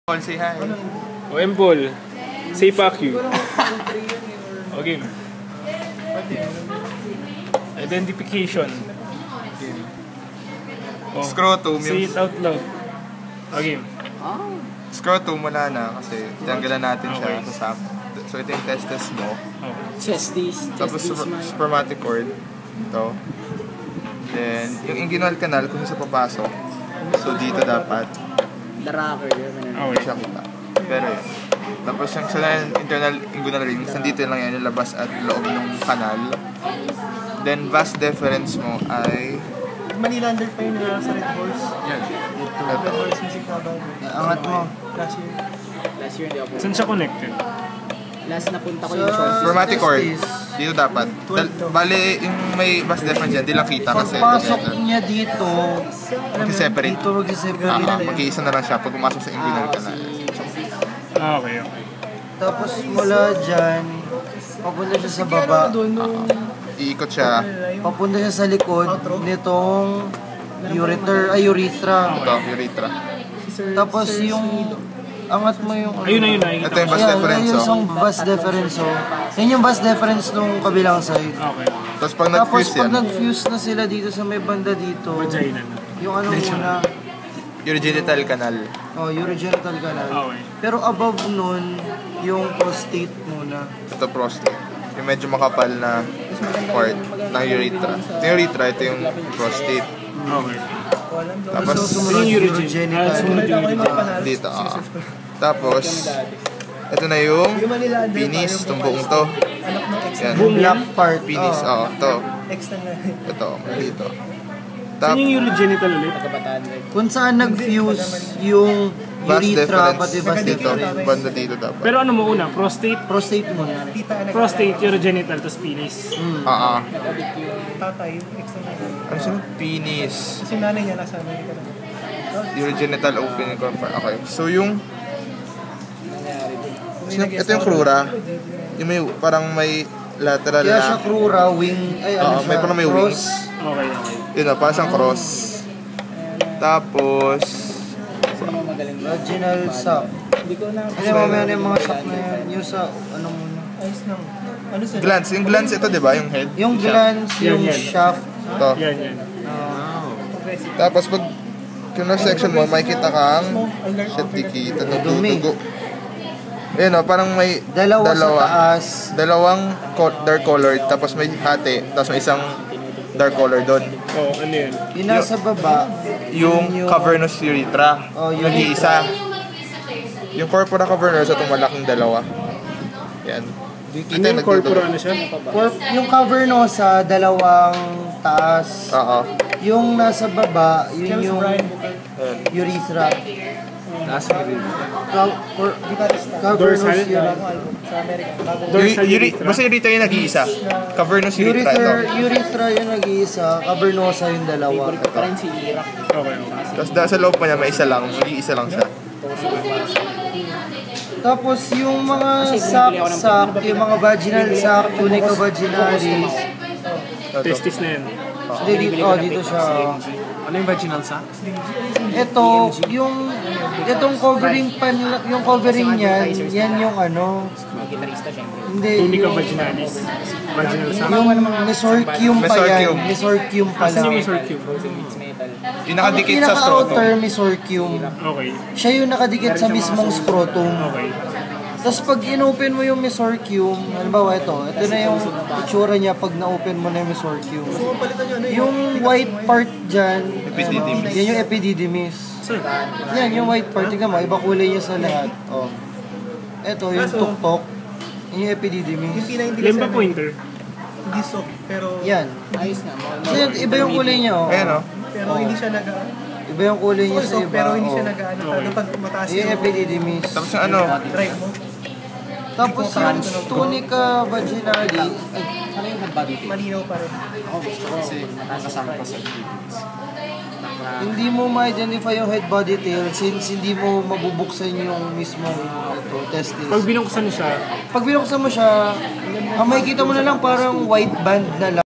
Paul, say hi. O Paul, say fuck you. O game. Identification. Game. O, Scrotum. say it out loud. O game. Scrotum muna na kasi tanggalan natin siya Okay. sa so ito yung testes mo. Okay. Tapos spermatic cord. Ito. Then, yung inguinal canal kung saan papasok. So dito dapat. Okay. Siya kita. Pero yun. Tapos yung sa internal inguinal rings, nandito lang yan yung labas at loob ng kanal. Then vas deferens mo ay Manila under pa yun sa Red Horse. yan. Red Ito. Horse Music Festival. Angat mo. Last year. Last year hindi ako. Saan siya connected? Last napunta ko yung short. Spermatic cord. Dito dapat. Bale, yung may vas deferens dyan, di lang kita kasi. Pagpasok niya dito, Mag-separate. dito mag-separate. Mag-iisa na lang siya pag pumasok sa inguinal canal. Okay. Tapos mula dyan, papunta siya sa baba. Iikot siya. Papunta siya sa likod nitong urethra. Ito, urethra. Tapos yung angat mo yung Ayun na yun, Ito nakikita yung ko. vas deferens. Yan yung vas deferens. Yan yung vas deferens nung kabilang side. Okay. Tapos pag Tapos nag-fuse pag yan, nag-fuse na sila dito sa may banda dito, Vagina na. yung ano muna, urogenital canal. urogenital canal. Okay. Pero above nun, yung prostate muna. Ito prostate. Yung medyo makapal na part ng urethra. Ito yung urethra, ito yung prostate. Okay. Tapos, So, sumunod Yung yung urogenital. urogenital. Sumunod yung urogenital. dito, Tapos, ito na yung Yung Manila under penis, itong buong to. Anak ng ex. Yan. Yung black part. Penis, oh. ito. Ex na nga. Ito, dito. Saan yung urogenital ulit? Kung saan nag-fuse yung Vas urethra, deferens. pati vas Dito, deferens. banda dito dapat. Pero ano mo una? Prostate, Prostate muna. prostate, urogenital, tapos penis. Tatay, ex na nga. Ano siya? Penis. Kasi nanay niya nasa Amerika lang. Urogenital opening confirm. Okay. So yung ito yung crura. Yung may parang may lateral Kaya siya na. crura, wing, ay ano siya, may parang may cross. Okay, okay. Yun o, parang siyang cross. Tapos Vaginal sac. Ano mamaya na yung mga sac na yan, yung sa, ano muna. Ayos lang. Ano sila? glans. Yung glans ito, di ba? Yung head. Yung glans, yung Yan. shaft. Ito. Yan. Tapos pag kinuha section mo, makikita kang shit, di kita. Dumi. Dugo. Ayun o, parang may Dalawa sa taas. dalawang dark colored, tapos may hati, tapos may isang dark color doon. Oh, ano yun? Yung nasa baba, Yung cavernous urethra. Oh, yung Nag-iisa. Yung corpora cavernosa, itong malaking dalawa. Yan. Ano yung corpora ano siya? yung cavernosa, dalawang taas. Oo. Yung nasa baba, yun yung Ayan. urethra. Dorsal? Cavernous urethra. Sa Amerika. Bago. Dorsal urethra? Basta urethra yung nag-iisa. Cavernous urethra ito. Urethra yung nag-iisa, cavernosa yung dalawa. Okay. Tapos dahil sa loob pa niya, may isa lang. Nag-iisa lang siya. Tapos yung mga sac, yung mga vaginal sac, tunica vaginalis. Testis na yan. Dito siya. Ano yung vaginal sac? Ito, itong covering yung covering niyan, yan yung ano. Hindi, Tunica yung, vaginalis. Vaginal sac. yung mesorchium pa yan. Mesorchium. Mesorchium pa Asan lang. yung mesorchium? Yung nakadikit sa scrotum. Pinaka-outer mesorchium. Okay. Siya yung nakadikit sa mismong scrotum. Okay. Tapos pag in-open mo yung mesorchium, halimbawa ito na yung itsura niya pag na-open mo na yung mesorchium. Yung white part dyan, Epididymis. yan yung epididymis. Yan, yung white part, tingnan mo, iba kulay niya sa lahat. Oh. Ito, yung tuktok, yan yung epididymis. Yung pinahindi Ilan ba pointer? Hindi soft, pero Yan. So, yan, iba yung kulay niya, oh. Ayan o. pero hindi siya nag Iba yung kulay niya sa soft, iba. pero hindi siya oh. nag-ano. Ano pag mataas Yung epididymis. Tapos yung ano, drive mo. Tapos yung tunica vaginali, Malinaw pa rin. hindi mo ma-identify yung head body tail since hindi mo mabubuksan yung mismong testis. Pag binuksan siya, Pag binuksan mo siya, ang makikita mo na lang parang white band na lang.